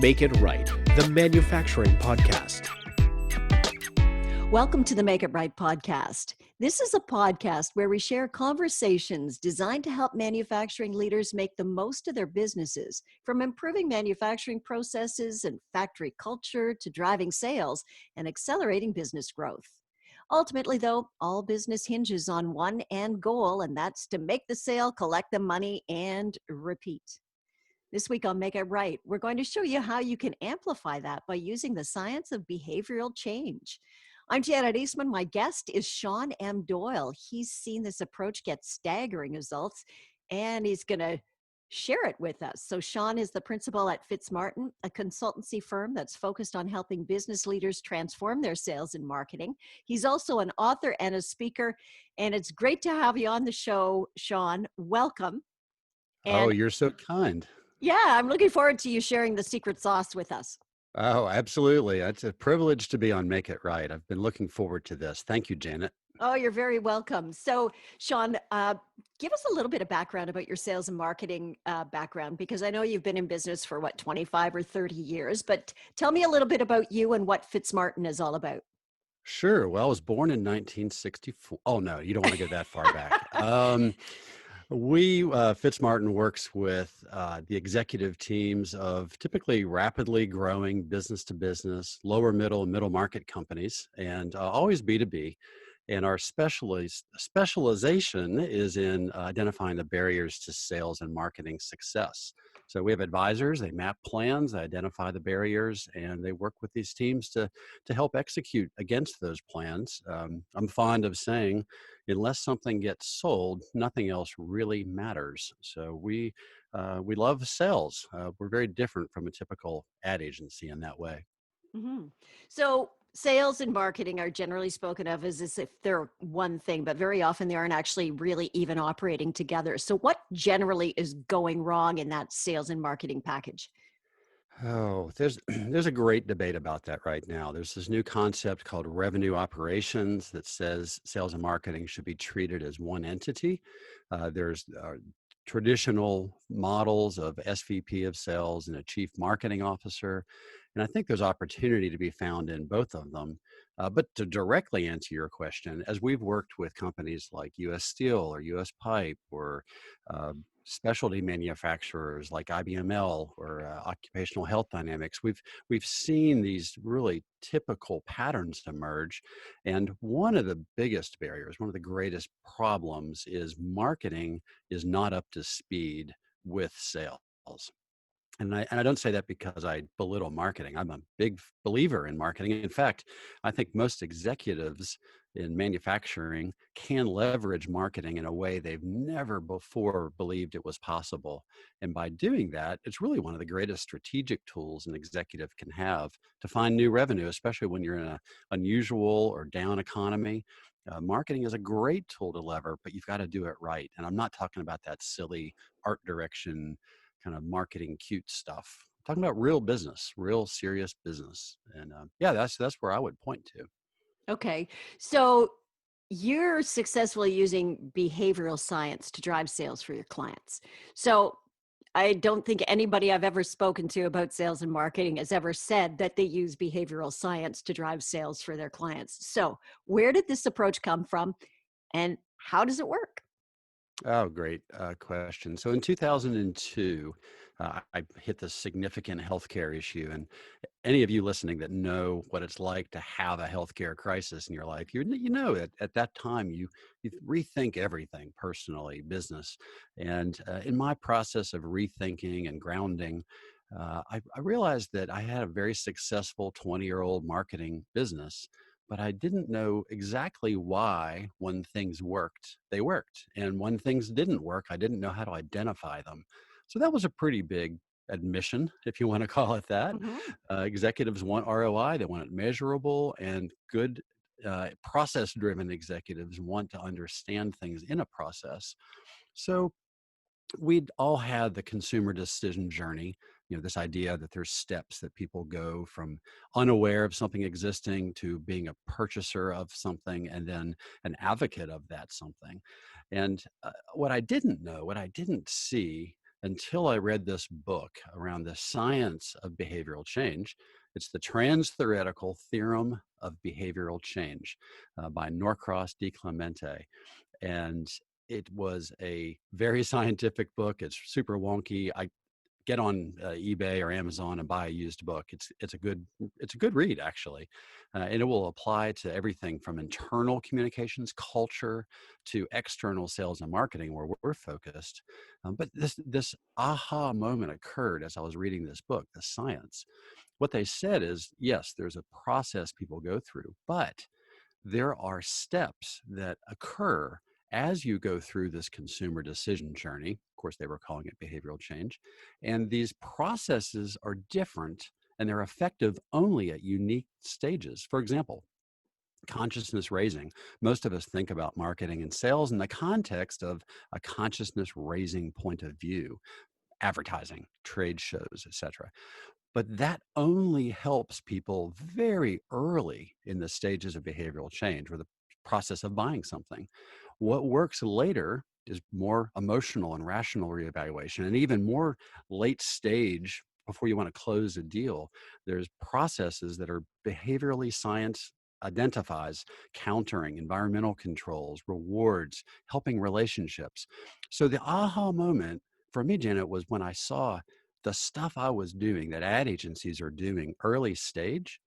Make It Right, the manufacturing podcast. Welcome to the Make It Right podcast. This is a podcast where we share conversations designed to help manufacturing leaders make the most of their businesses, from improving manufacturing processes and factory culture to driving sales and accelerating business growth. Ultimately, though, all business hinges on one end goal, and that's to make the sale, collect the money, and repeat. This week on Make It Right, we're going to show you how you can amplify that by using the science of behavioral change. I'm Janet Eastman. My guest is Sean M Doyle. He's seen this approach get staggering results, and he's going to share it with us. So Sean is the principal at Fitzmartin, a consultancy firm that's focused on helping business leaders transform their sales and marketing. He's also an author and a speaker, and it's great to have you on the show, Sean. Welcome. Oh, And you're so kind. yeah, I'm looking forward to you sharing the secret sauce with us. Oh, absolutely. It's a privilege to be on Make It Right. I've been looking forward to this. Thank you, Janet. Oh, you're very welcome. So, Sean, give us a little bit of background about your sales and marketing background, because I know you've been in business for 25 or 30 years, but tell me a little bit about you and what Fitzmartin is all about. Sure. Well, I was born in 1964. Oh, no, you don't want to go that far back. Fitzmartin works with the executive teams of typically rapidly growing business to business, lower middle market companies, and always B2B. And our specialization is in identifying the barriers to sales and marketing success. So we have advisors, they map plans, they identify the barriers, and they work with these teams to help execute against those plans. I'm fond of saying, unless something gets sold, nothing else really matters. So we love sales. We're very different from a typical ad agency in that way. Mm-hmm. So, sales and marketing are generally spoken of as if they're one thing, but very often they aren't actually really even operating together. So, what generally is going wrong in that sales and marketing package? Oh, there's a great debate about that right now. There's this new concept called revenue operations that says sales and marketing should be treated as one entity. There's traditional models of SVP of sales and a chief marketing officer. And I think there's opportunity to be found in both of them. But to directly answer your question, as we've worked with companies like US Steel or US Pipe or specialty manufacturers like IBML or Occupational Health Dynamics, we've seen these really typical patterns emerge. And one of the biggest barriers, one of the greatest problems is marketing is not up to speed with sales. And I don't say that because I belittle marketing. I'm a big believer in marketing. In fact, I think most executives in manufacturing can leverage marketing in a way they've never before believed it was possible. And by doing that, it's really one of the greatest strategic tools an executive can have to find new revenue, especially when you're in an unusual or down economy. Marketing is a great tool to lever, but you've got to do it right. And I'm not talking about that silly art direction kind of marketing cute stuff. I'm talking about real business, real serious business. And that's where I would point to. Okay. So, you're successfully using behavioral science to drive sales for your clients. So, I don't think anybody I've ever spoken to about sales and marketing has ever said that they use behavioral science to drive sales for their clients. So, where did this approach come from and how does it work? Oh, great question. So in 2002, I hit this significant healthcare issue. And any of you listening that know what it's like to have a healthcare crisis in your life, you know that at that time you rethink everything, personally, business. And in my process of rethinking and grounding, I realized that I had a very successful 20-year-old marketing business, but I didn't know exactly why when things worked, they worked. And when things didn't work, I didn't know how to identify them. So that was a pretty big admission, if you want to call it that. Mhm. Executives want ROI, they want it measurable, and good process-driven executives want to understand things in a process. So we'd all had the consumer decision journey, this idea that there's steps that people go from unaware of something existing to being a purchaser of something and then an advocate of that something. And what I didn't know, what I didn't see until I read this book around the science of behavioral change. It's the Trans-Theoretical Theorem of Behavioral Change by Norcross D. Clemente. And it was a very scientific book. It's super wonky. I get on eBay or Amazon and buy a used book. It's a good read actually, and it will apply to everything from internal communications, culture, to external sales and marketing, where we're focused. But this aha moment occurred as I was reading this book, the science. What they said is, yes, there's a process people go through, but there are steps that occur as you go through this consumer decision journey. Of course, they were calling it behavioral change. And these processes are different and they're effective only at unique stages. For example, consciousness raising. Most of us think about marketing and sales in the context of a consciousness raising point of view, advertising, trade shows, etc. But that only helps people very early in the stages of behavioral change or the process of buying something. What works later is more emotional and rational reevaluation, and even more late stage before you want to close a deal. There's processes that are behaviorally science identifies, countering, environmental controls, rewards, helping relationships. So the aha moment for me, Janet, was when I saw the stuff I was doing that ad agencies are doing early stage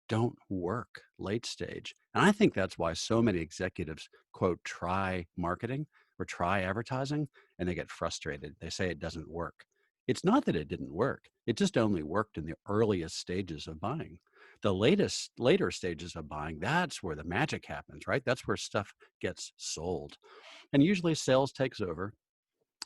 don't work late stage. And I think that's why so many executives, quote, try marketing or try advertising, and they get frustrated. They say it doesn't work. It's not that it didn't work. It just only worked in the earliest stages of buying. The later stages of buying, that's where the magic happens, right? That's where stuff gets sold. And usually sales takes over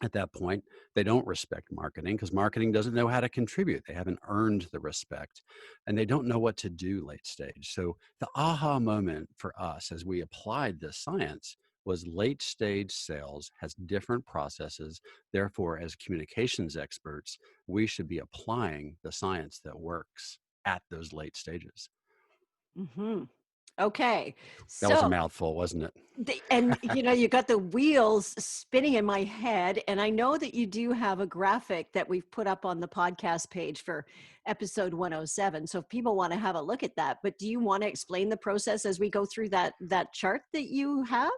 at that point. They don't respect marketing because marketing doesn't know how to contribute. They haven't earned the respect and they don't know what to do late stage. So the aha moment for us as we applied this science was late stage sales has different processes. Therefore, as communications experts, we should be applying the science that works at those late stages. Mm-hmm. Okay. That was a So, mouthful, wasn't it? and you got the wheels spinning in my head. And I know that you do have a graphic that we've put up on the podcast page for episode 107. So if people want to have a look at that, but do you want to explain the process as we go through that chart that you have?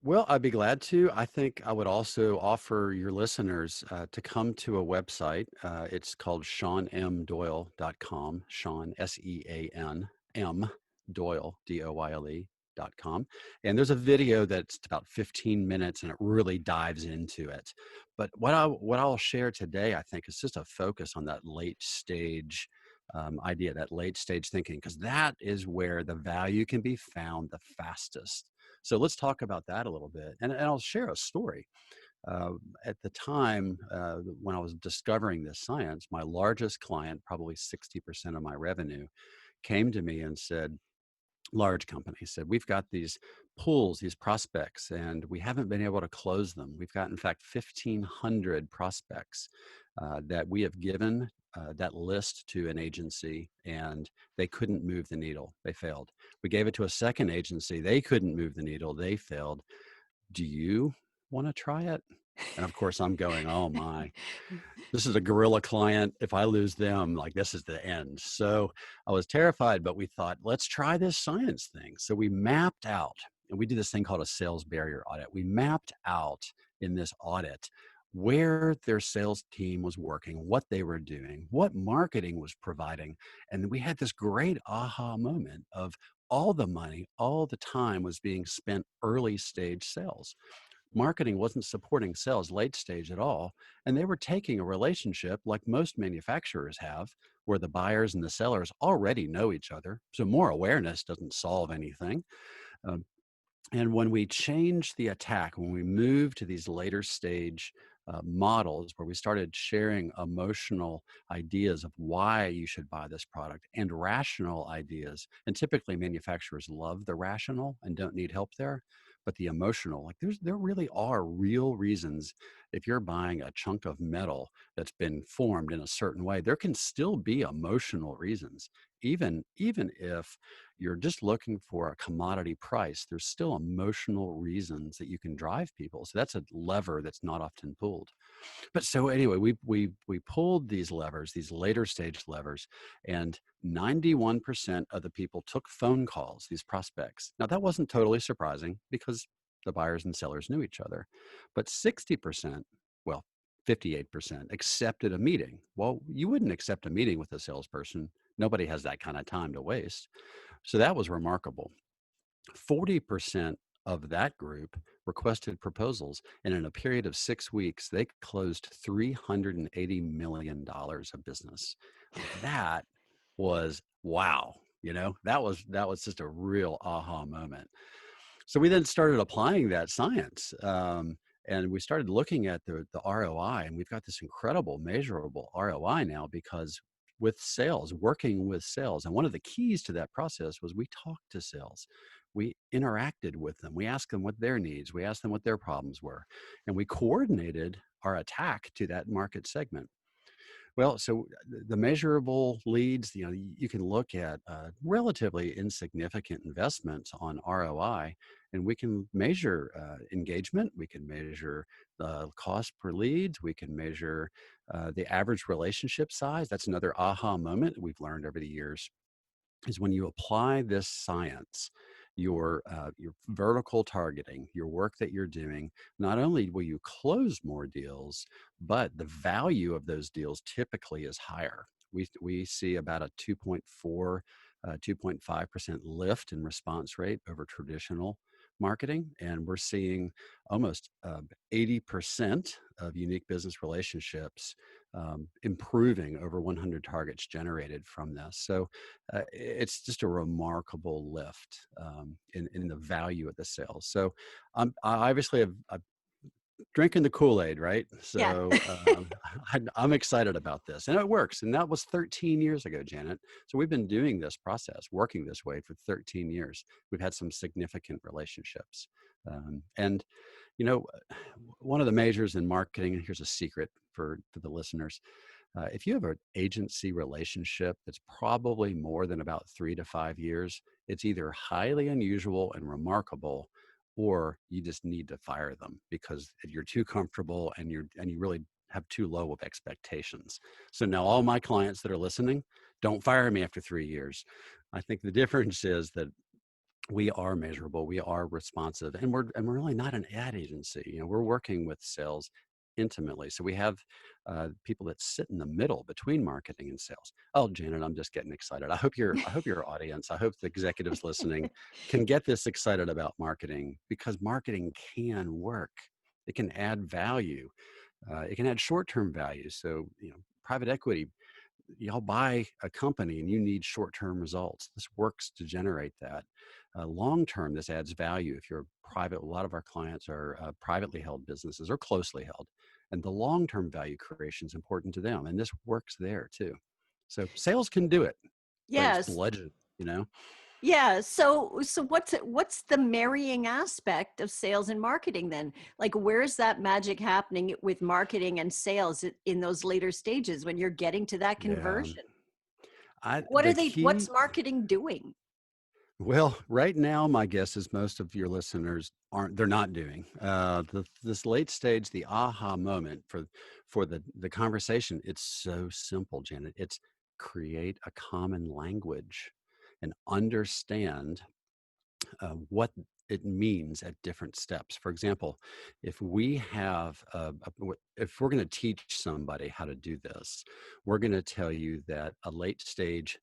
Well, I'd be glad to. I think I would also offer your listeners to come to a website. It's called SeanMDoyle.com, Sean, Sean, M, Doyle, Doyle.com. And there's a video that's about 15 minutes and it really dives into it. But what I'll share today, I think, is just a focus on that late stage idea, that late stage thinking, because that is where the value can be found the fastest. So let's talk about that a little bit. And I'll share a story. At the time when I was discovering this science, my largest client, probably 60% of my revenue, came to me and said, large company said, we've got these pools, these prospects, and we haven't been able to close them. We've got, in fact, 1,500 prospects that we have given that list to an agency, and they couldn't move the needle. They failed. We gave it to a second agency. They couldn't move the needle. They failed. Do you want to try it? And of course, I'm going, oh my, this is a gorilla client. If I lose them, like this is the end. So I was terrified, but we thought, let's try this science thing. So we mapped out, and we did this thing called a sales barrier audit. We mapped out in this audit where their sales team was working, what they were doing, what marketing was providing. And we had this great aha moment of all the money, all the time was being spent early stage sales. Marketing wasn't supporting sales late stage at all. And they were taking a relationship like most manufacturers have, where the buyers and the sellers already know each other. So more awareness doesn't solve anything. Um, and when we changed the attack, when we moved to these later stage models where we started sharing emotional ideas of why you should buy this product and rational ideas, and typically manufacturers love the rational and don't need help there, but the emotional, like there really are real reasons. If you're buying a chunk of metal that's been formed in a certain way, there can still be emotional reasons, even if you're just looking for a commodity price, there's still emotional reasons that you can drive people. So that's a lever that's not often pulled. But so anyway, we pulled these levers, these later stage levers, and 91% of the people took phone calls, these prospects. Now that wasn't totally surprising because the buyers and sellers knew each other, but 60%, well, 58% accepted a meeting. Well, you wouldn't accept a meeting with a salesperson. Nobody has that kind of time to waste. So that was remarkable. 40% of that group requested proposals, and in a period of 6 weeks, they closed $380 million of business. That was wow. That was just a real aha moment. So we then started applying that science, and we started looking at the ROI, and we've got this incredible measurable ROI now because with sales, working with sales, and one of the keys to that process was we talked to sales. We interacted with them. We asked them what their needs, we asked them what their problems were, and we coordinated our attack to that market segment. Well, so the measurable leads, you can look at relatively insignificant investments on ROI, and we can measure engagement. We can measure the cost per leads. We can measure the average relationship size. That's another aha moment that we've learned over the years, is when you apply this science, your vertical targeting, your work that you're doing, not only will you close more deals, but the value of those deals typically is higher. We see about a 2.4, 2.5% lift in response rate over traditional marketing, and we're seeing almost 80% of unique business relationships improving over 100 targets generated from this. So it's just a remarkable lift in the value of the sales. So I obviously have drinking the Kool-Aid, right? Yeah. So I'm excited about this, and it works. And that was 13 years ago, Janet. So we've been doing this process, working this way for 13 years. We've had some significant relationships. And, you know, one of the majors in marketing, and here's a secret for the listeners, if you have an agency relationship that's probably more than about 3 to 5 years, it's either highly unusual and remarkable, or you just need to fire them because you're too comfortable and you really have too low of expectations. So now all my clients that are listening, don't fire me after 3 years. I think the difference is that we are measurable, we are responsive, and we're really not an ad agency. We're working with sales intimately. So we have people that sit in the middle between marketing and sales. Oh, Janet, I'm just getting excited. I hope your audience, I hope the executives listening can get this excited about marketing, because marketing can work. It can add value. It can add short-term value. So, private equity, y'all buy a company and you need short-term results. This works to generate that. Long-term, this adds value. If you're private, a lot of our clients are privately held businesses or closely held, and the long-term value creation is important to them. And this works there too. So sales can do it, but it's Yes. legend, Yeah. So what's the marrying aspect of sales and marketing then? Like, where's that magic happening with marketing and sales in those later stages when you're getting to that Yeah. conversion? The What's key, marketing doing? well, right now, my guess is most of your listeners they're not doing this late stage, the aha moment for the conversation. It's so simple, Janet. It's create a common language and understand what it means at different steps. For example, if we have, if we're going to teach somebody how to do this, we're going to tell you that a late stage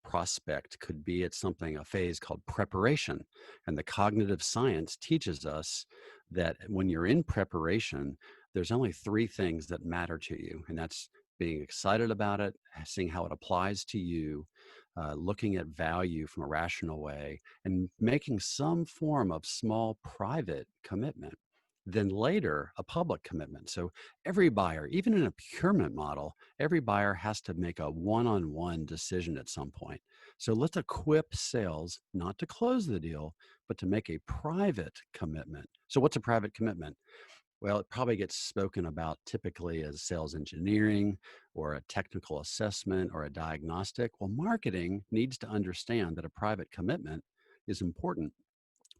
prospect could be at a phase called preparation. And the cognitive science teaches us that when you're in preparation, there's only 3 things that matter to you. And that's being excited about it, seeing how it applies to you, looking at value from a rational way, and making some form of small private commitment. Then later, a public commitment. So every buyer, even in a procurement model, every buyer has to make a one-on-one decision at some point. So let's equip sales not to close the deal, but to make a private commitment. So what's a private commitment? Well, it probably gets spoken about typically as sales engineering or a technical assessment or a diagnostic. Well, marketing needs to understand that a private commitment is important.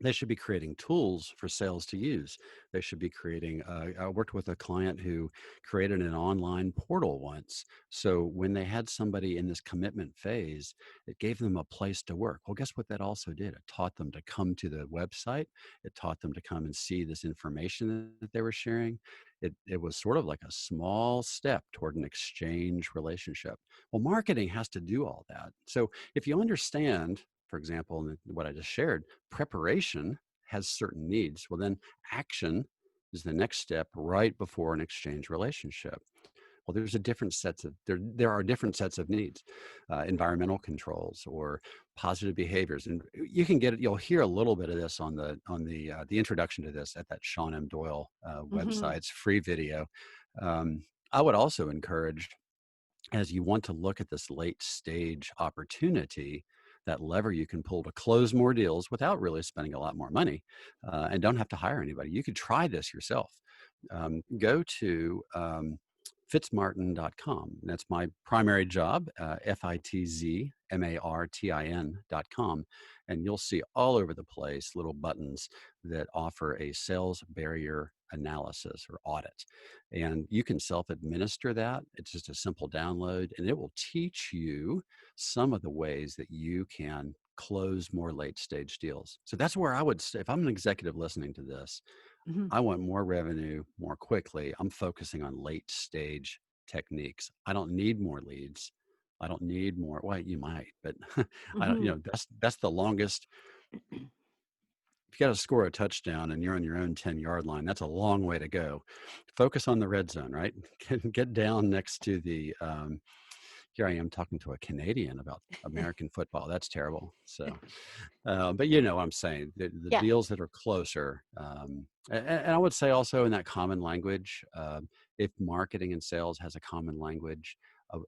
They should be creating tools for sales to use. They should be creating, I worked with a client who created an online portal once. So when they had somebody in this commitment phase, it gave them a place to work. Well, guess what that also did? It taught them to come to the website. It taught them to come and see this information that they were sharing. It was sort of like a small step toward an exchange relationship. Well, marketing has to do all that. So if you understand, for example, what I just shared, preparation has certain needs. Well, then action is the next step right before an exchange relationship. Well, there's a different sets of there are different sets of needs, environmental controls or positive behaviors, and you can get it. You'll hear a little bit of this on the introduction to this at that Sean M Doyle Hmm. website's free video. I would also encourage, as you want to look at this late stage opportunity, that lever you can pull to close more deals without really spending a lot more money, and don't have to hire anybody. You could try this yourself. Go to Fitzmartin.com. That's my primary job, Fitzmartin.com. And you'll see all over the place little buttons that offer a sales barrier analysis or audit. And you can self administer that. It's just a simple download, and it will teach you some of the ways that you can close more late stage deals. So that's where I would say, if I'm an executive listening to this, Hmm. I want more revenue more quickly. I'm focusing on late stage techniques. I don't need more leads. I don't need more. Well, you might, but I don't. Hmm. That's the longest. If you got to score a touchdown and you're on your own 10-yard line, that's a long way to go. Focus on the red zone, right? Get down next to the. Here I am talking to a Canadian about American football. That's terrible. So, but you know what I'm saying, the Yeah. deals that are closer. And I would say also in that common language, if marketing and sales has a common language,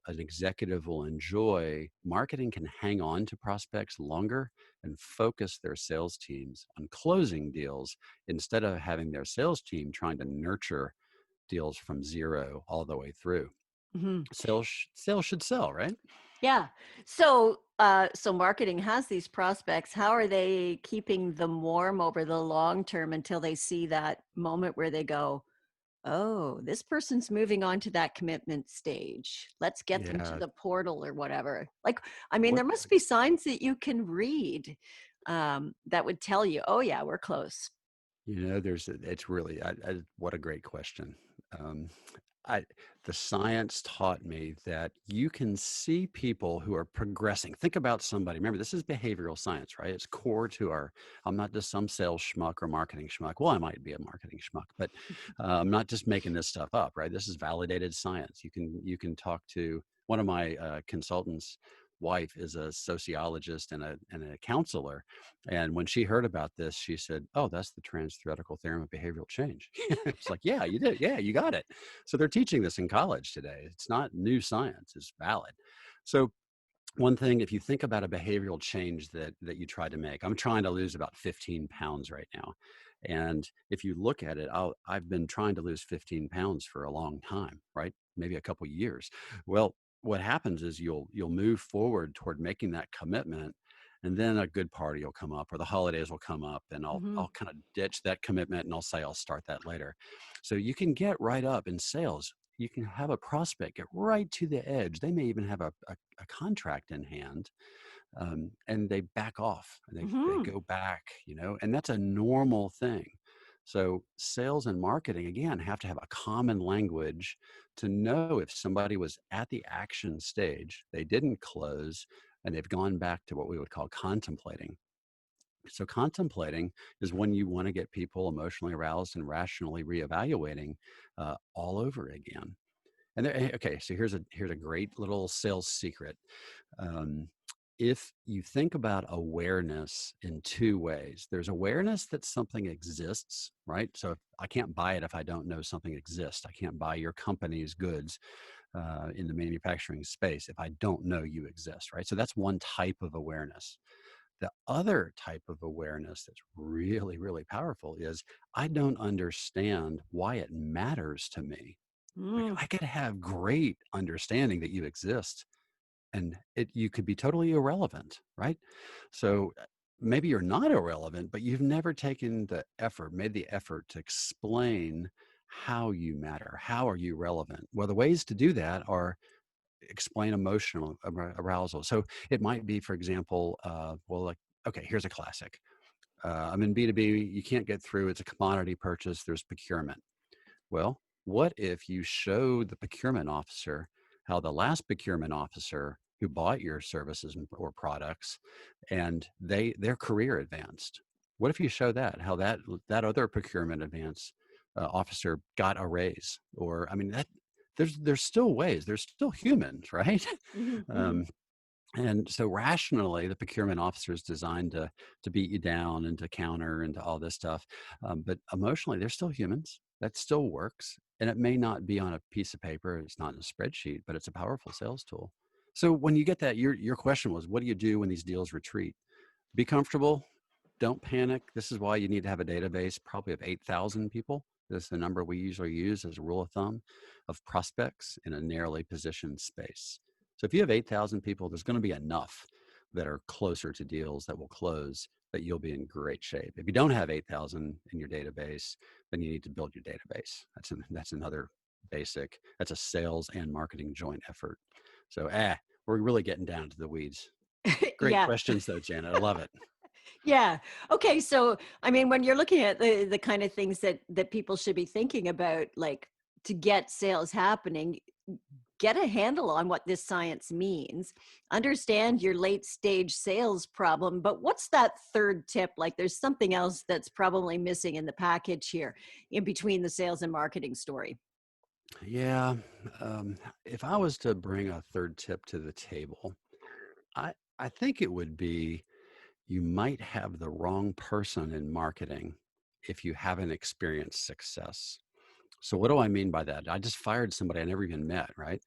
an executive will enjoy marketing can hang on to prospects longer and focus their sales teams on closing deals instead of having their sales team trying to nurture deals from zero all the way through. Hmm. Sales should sell, right? Yeah. So marketing has these prospects. How are they keeping them warm over the long term until they see that moment where they go, "Oh, this person's moving on to that commitment stage. Let's get them to Yeah. the portal or whatever." Like, I mean, What there must be signs that you can read that would tell you, "Oh, yeah, we're close." It's really, what a great question. Um, I, the science taught me that you can see people who are progressing. Think about somebody. Remember, this is behavioral science, right? It's core to I'm not just some sales schmuck or marketing schmuck. Well, I might be a marketing schmuck, but I'm not just making this stuff up, right? This is validated science. You can talk to one of my consultants' wife is a sociologist and a counselor, and when she heard about this, she said, "Oh, that's the trans-theoretical theorem of behavioral change." It's like, yeah, you did. Yeah, you got it. So they're teaching this in college today. It's not new science, it's valid. So one thing, if you think about a behavioral change that you try to make, I'm trying to lose about 15 pounds right now. And if you look at it, I've been trying to lose 15 pounds for a long time, right? Maybe a couple years. Well, what happens is you'll move forward toward making that commitment, and then a good party will come up or the holidays will come up, and I'll Hmm. I'll kind of ditch that commitment and I'll say I'll start that later. So you can get right up in sales. You can have a prospect get right to the edge. They may even have a contract in hand, and they back off and they Hmm. go back, and that's a normal thing. So sales and marketing, again, have to have a common language to know if somebody was at the action stage, they didn't close, and they've gone back to what we would call contemplating. So contemplating is when you want to get people emotionally aroused and rationally reevaluating all over again. And okay, so here's a great little sales secret. Um, if you think about awareness in two ways, there's awareness that something exists, right? So I can't buy it if I don't know something exists. I can't buy your company's goods in the manufacturing space if I don't know you exist, right? So that's one type of awareness. The other type of awareness that's really, really powerful is I don't understand why it matters to me. Like Mm. I could have great understanding that you exist and you could be totally irrelevant, right? So maybe you're not irrelevant, but you've never taken the effort, made the effort to explain how you matter. How are you relevant? Well, the ways to do that are explain emotional arousal. So it might be, for example, like, okay, here's a classic. I'm in B2B, you can't get through, it's a commodity purchase, there's procurement. Well, what if you show the procurement officer how the last procurement officer who bought your services or products and their career advanced? What if you show that how that other procurement advance officer got a raise? Or I mean that there's still ways. There's still humans, right? Mhm, mhm. um, and so rationally, the procurement officer is designed to beat you down and to counter and to all this stuff. But emotionally, they're still humans. That still works. And it may not be on a piece of paper. It's not in a spreadsheet, but it's a powerful sales tool. So when you get that, your question was, what do you do when these deals retreat? Be comfortable. Don't panic. This is why you need to have a database, probably of 8,000 people. This is the number we usually use as a rule of thumb of prospects in a narrowly positioned space. So if you have 8,000 people, there's going to be enough that are closer to deals that will close that you'll be in great shape. If you don't have 8,000 in your database, then you need to build your database. That's another basic. That's a sales and marketing joint effort. So, we're really getting down to the weeds. Great Yeah. questions though, Janet. I love it. Yeah. Okay. So, I mean, when you're looking at the kind of things that people should be thinking about, like to get sales happening, get a handle on what this science means, understand your late stage sales problem. But what's that third tip? Like, there's something else that's probably missing in the package here, in between the sales and marketing story. Yeah. If I was to bring a third tip to the table, I think it would be you might have the wrong person in marketing if you haven't experienced success. So what do I mean by that? I just fired somebody I never even met, right?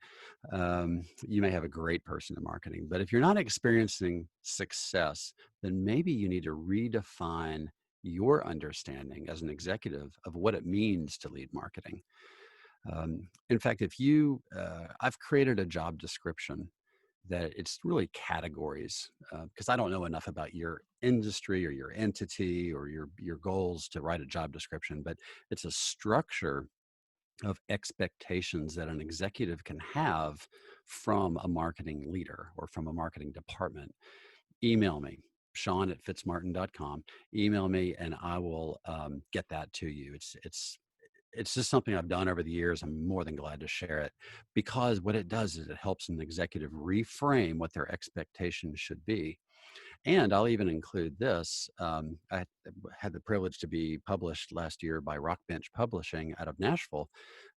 You may have a great person in marketing, but if you're not experiencing success, then maybe you need to redefine your understanding as an executive of what it means to lead marketing. In fact, I've created a job description that it's really categories because I don't know enough about your industry or your entity or your goals to write a job description, but it's a structure of expectations that an executive can have from a marketing leader or from a marketing department. Email me, Sean@fitzmartin.com. Email me, and I will get that to you. It's just something I've done over the years. I'm more than glad to share it because what it does is it helps an executive reframe what their expectations should be. And I'll even include this. I had the privilege to be published last year by Rockbench Publishing out of Nashville.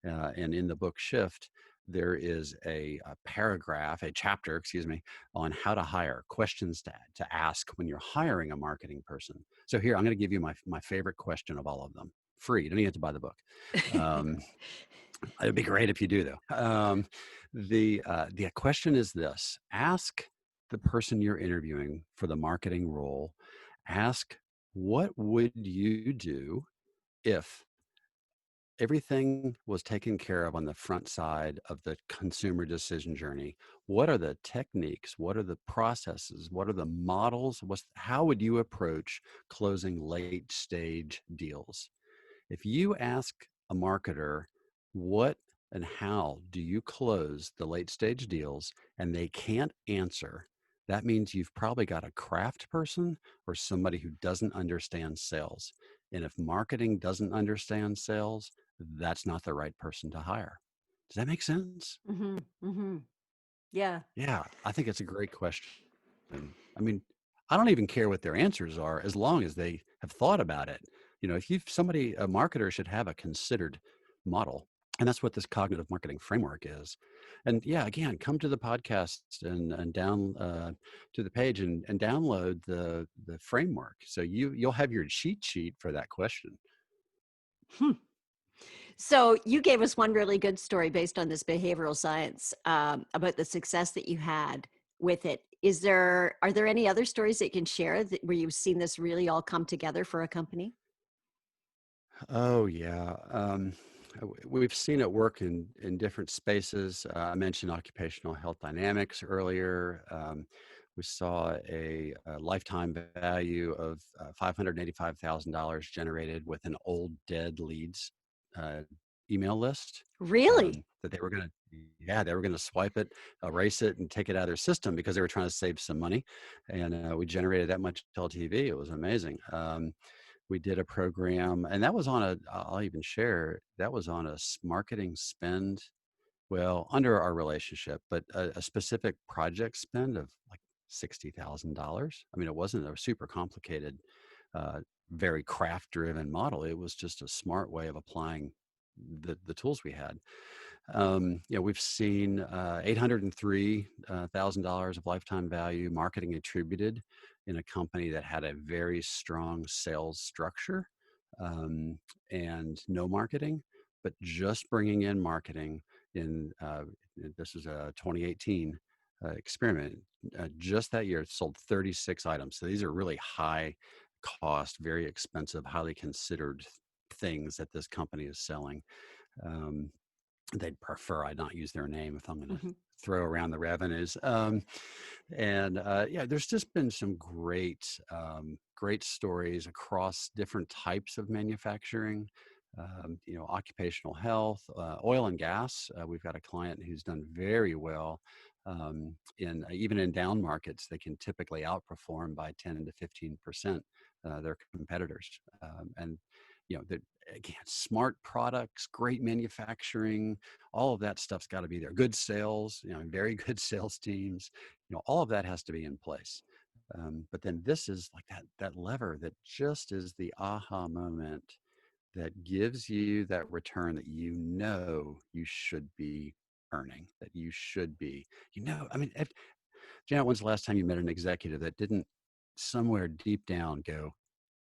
And in the book Shift, there is a paragraph, a chapter, excuse me, on how to hire, questions to ask when you're hiring a marketing person. So here, I'm going to give you my favorite question of all of them. Free. You don't even have to buy the book. Um, It'd be great if you do, though. The question is this: ask the person you're interviewing for the marketing role. Ask, what would you do if everything was taken care of on the front side of the consumer decision journey? What are the techniques? What are the processes? What are the models? How would you approach closing late stage deals? If you ask a marketer, what and how do you close the late stage deals, and they can't answer, that means you've probably got a craft person or somebody who doesn't understand sales. And if marketing doesn't understand sales, that's not the right person to hire. Does that make sense? Hmm. Hmm. Yeah. Yeah, I think it's a great question. I mean, I don't even care what their answers are as long as they have thought about it. If a marketer should have a considered model. And that's what this cognitive marketing framework is. And yeah, again, come to the podcast and down to the page and download the framework. So you'll have your cheat sheet for that question. Hmm. So you gave us one really good story based on this behavioral science about the success that you had. with it. Are there any other stories that you can share where you've seen this really all come together for a company? Oh yeah, we've seen it work in different spaces. I mentioned occupational health dynamics earlier. We saw a lifetime value of $585,000 generated with an old dead leads uh, email list Really? that they were going to. Yeah, they were going to swipe it, erase it, and take it out of their system because they were trying to save some money. And we generated that much LTV. It was amazing. We did a program, and that was on I'll even share, that was on a marketing spend, well, under our relationship, but a specific project spend of like $60,000. I mean, it wasn't a super complicated, uh, very craft driven model. It was just a smart way of applying the tools we had. We've seen $803,000 of lifetime value marketing attributed in a company that had a very strong sales structure um, and no marketing, but just bringing in marketing in this is a 2018 experiment. Just that year, it sold 36 items. So these are really high cost, very expensive, highly considered things that this company is selling. Um, they'd prefer I not use their name if I'm going to Mhm. throw around the revenues. There's just been some great stories across different types of manufacturing. Occupational health, oil and gas. We've got a client who's done very well in even in down markets. They can typically outperform by 10 to 15% their competitors. And that again, smart products, great manufacturing, all of that stuff's got to be there. Good sales, very good sales teams, all of that has to be in place. But then this is like that lever that just is the aha moment that gives you that return that you should be earning, that you should be, I mean, Janet, when's the last time you met an executive that didn't somewhere deep down go,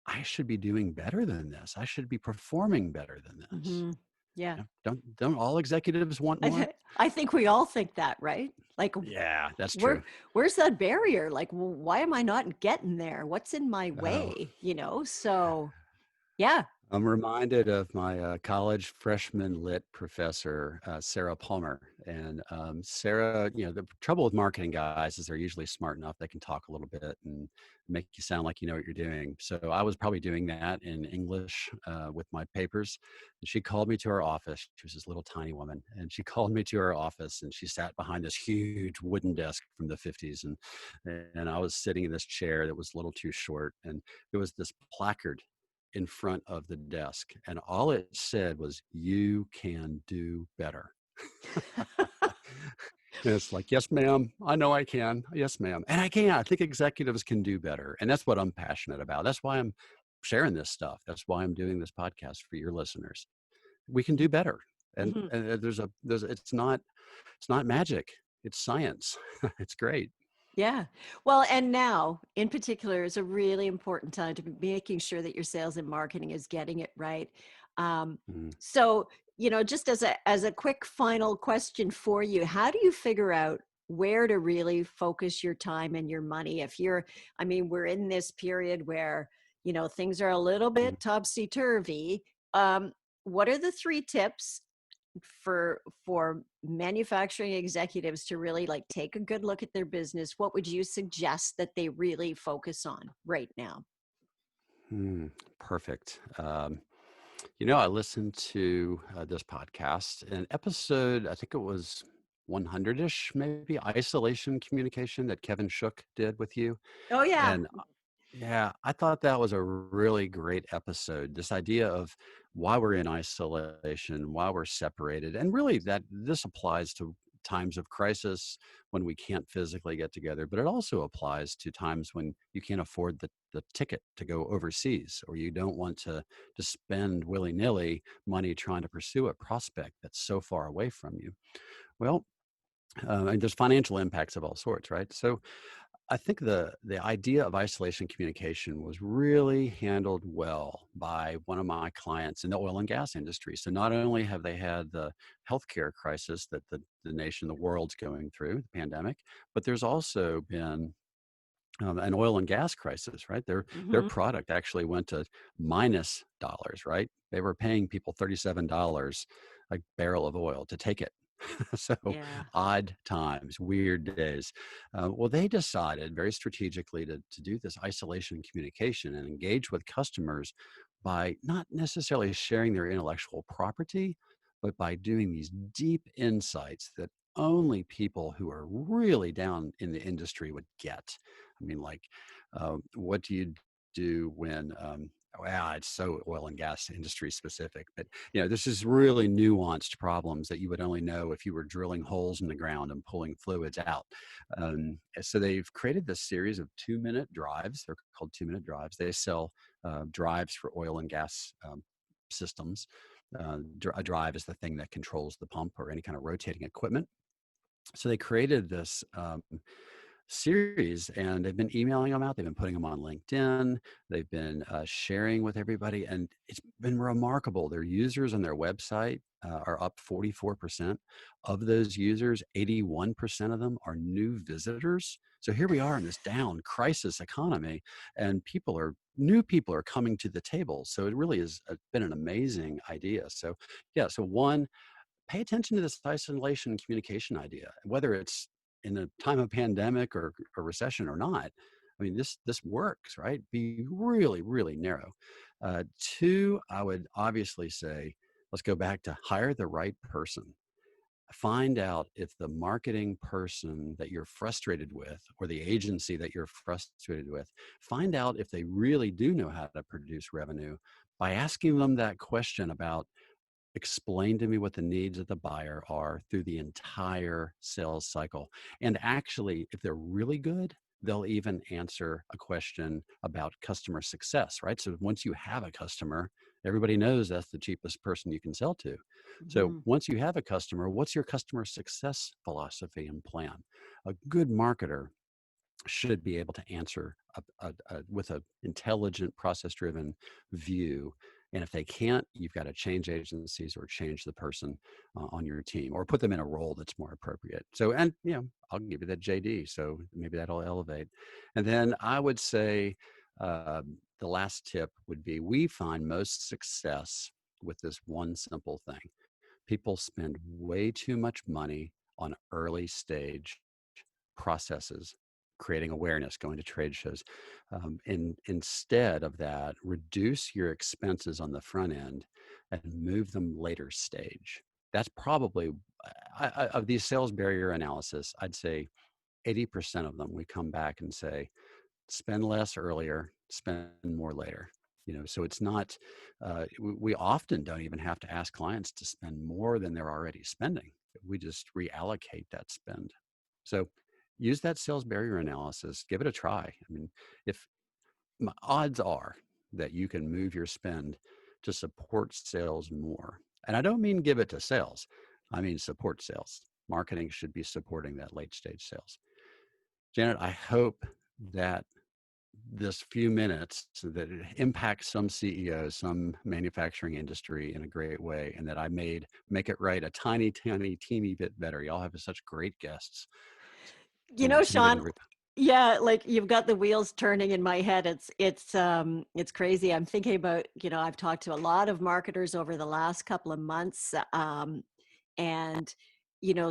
I should be doing better than this. I should be performing better than this. Mhm. Yeah. Don't all executives want more? I think we all think that, right? Like, Yeah, that's where true. where's that barrier? Like, why am I not getting there? What's in my Oh, way? So yeah. I'm reminded of my college freshman lit professor, Sarah Palmer. And Sarah, the trouble with marketing guys is they're usually smart enough they can talk a little bit and make you sound like you know what you're doing. So I was probably doing that in English with my papers. And she called me to her office. She was this little tiny woman. And she called me to her office and she sat behind this huge wooden desk from the 50s. And I was sitting in this chair that was a little too short. And there was this placard in front of the desk, and all it said was, "You can do better." And it's like, yes, ma'am. I know I can. Yes, ma'am. And I can. I think executives can do better. And that's what I'm passionate about. That's why I'm sharing this stuff. That's why I'm doing this podcast for your listeners. We can do better. And, Mhm. and it's not magic. It's science. It's great. Yeah. Well, and now in particular is a really important time to be making sure that your sales and marketing is getting it right. Um, Mhm. so, just as a quick final question for you, how do you figure out where to really focus your time and your money? I mean, we're in this period where, things are a little bit topsy-turvy. Um, what are the three tips for manufacturing executives to really like take a good look at their business? What would you suggest that they really focus on right now? Perfect. I listened to this podcast, an episode, I think it was 100-ish, maybe, isolation communication that Kevin Shook did with you. Oh yeah. And yeah, I thought that was a really great episode. This idea of why we're in isolation, why we're separated, and really that this applies to times of crisis when we can't physically get together, but it also applies to times when you can't afford the ticket to go overseas, or you don't want to spend willy-nilly money trying to pursue a prospect that's so far away from you. Well, and there's financial impacts of all sorts, right? So I think the idea of isolation communication was really handled well by one of my clients in the oil and gas industry. So not only have they had the healthcare crisis that the nation, the world's going through, the pandemic, but there's also been an oil and gas crisis, right? Their Hmm. product actually went to minus dollars, right? They were paying people $37 a barrel of oil to take it. So Yeah. odd times, weird days. Well, they decided very strategically to do this isolation communication and engage with customers by not necessarily sharing their intellectual property, but by doing these deep insights that only people who are really down in the industry would get. I mean, like, what do you do when, well, it's so oil and gas industry specific, but this is really nuanced problems that you would only know if you were drilling holes in the ground and pulling fluids out. So they've created this series of 2-minute drives. They're called 2-minute drives. They sell drives for oil and gas systems. A drive is the thing that controls the pump or any kind of rotating equipment. So they created this series, and they've been emailing them out. They've been putting them on LinkedIn. They've been sharing with everybody, and it's been remarkable. Their users on their website are up 44%. Of those users, 81% of them are new visitors. So here we are in this down crisis economy, and new people are coming to the table. So it really has been an amazing idea. So yeah, so one, pay attention to this isolation communication idea, whether it's in a time of pandemic or a recession or not. I mean, this works, right? Be really, really narrow. Two, I would obviously say, let's go back to hire the right person. Find out if the marketing person that you're frustrated with or the agency that you're frustrated with, find out if they really do know how to produce revenue by asking them that question about, explain to me what the needs of the buyer are through the entire sales cycle. And actually, if they're really good, they'll even answer a question about customer success, right? So once you have a customer, everybody knows that's the cheapest person you can sell to. So Hmm. once you have a customer, what's your customer success philosophy and plan? A good marketer should be able to answer with an intelligent, process-driven view. And if they can't, you've got to change agencies or change the person on your team, or put them in a role that's more appropriate. So, and I'll give you that JD. So maybe that'll elevate. And then I would say the last tip would be: we find most success with this one simple thing. People spend way too much money on early stage processes, creating awareness, going to trade shows. Instead of that, reduce your expenses on the front end and move them later stage. That's probably, of these sales barrier analysis, I'd say 80% of them, we come back and say, spend less earlier, spend more later. So it's not, we often don't even have to ask clients to spend more than they're already spending. We just reallocate that spend. So use that sales barrier analysis, give it a try. I mean, if my odds are that you can move your spend to support sales more. And I don't mean give it to sales. I mean support sales. Marketing should be supporting that late stage sales. Janet, I hope that this few minutes that it impacts some CEOs, some manufacturing industry in a great way, and that I make it right a tiny, tiny, teeny bit better. Y'all have such great guests. Some good Sean, information. yeah, like you've got the wheels turning in my head. It's crazy. I'm thinking about, I've talked to a lot of marketers over the last couple of months. And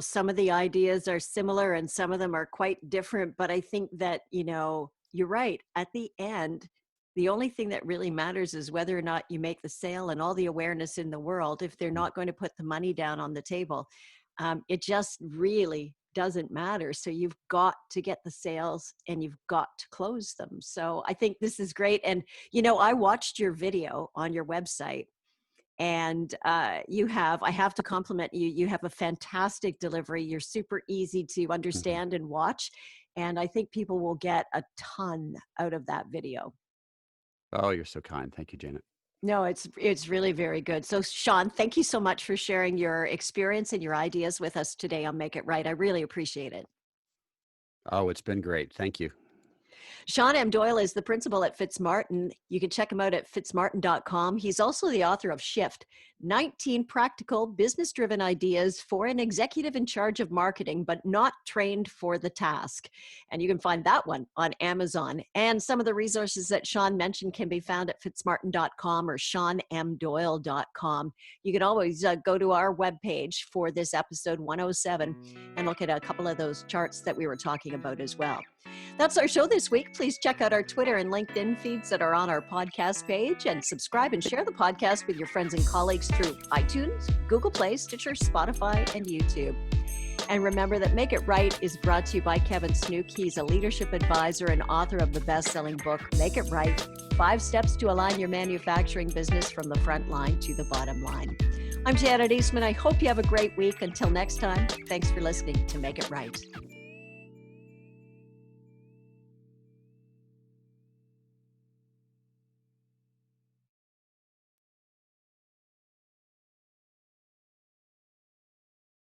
some of the ideas are similar and some of them are quite different, but I think that you're right. At the end, the only thing that really matters is whether or not you make the sale, and all the awareness in the world, if they're not going to put the money down on the table, it just really doesn't matter. So you've got to get the sales and you've got to close them. So I think this is great. And I watched your video on your website, and I have to compliment you. You have a fantastic delivery. You're super easy to Mhm. understand and watch. And I think people will get a ton out of that video. Oh, you're so kind. Thank you, Janet. No, it's really very good. So Sean, thank you so much for sharing your experience and your ideas with us today on Make It Right. I really appreciate it. Oh, it's been great. Thank you. Sean M Doyle is the principal at Fitzmartin. You can check him out at fitzmartin.com. He's also the author of Shift, 19 practical business-driven ideas for an executive in charge of marketing, but not trained for the task. And you can find that one on Amazon. And some of the resources that Sean mentioned can be found at fitzmartin.com or seanmdoyle.com. You can always go to our webpage for this episode 107 and look at a couple of those charts that we were talking about as well. That's our show this week. Please check out our Twitter and LinkedIn feeds that are on our podcast page, and subscribe and share the podcast with your friends and colleagues through iTunes, Google Play, Stitcher, Spotify, and YouTube. And remember that Make It Right is brought to you by Kevin Snook. He's a leadership advisor and author of the best-selling book, Make It Right, 5 Steps to Align Your Manufacturing Business from the Front Line to the Bottom Line. I'm Janet Eastman. I hope you have a great week. Until next time, thanks for listening to Make It Right.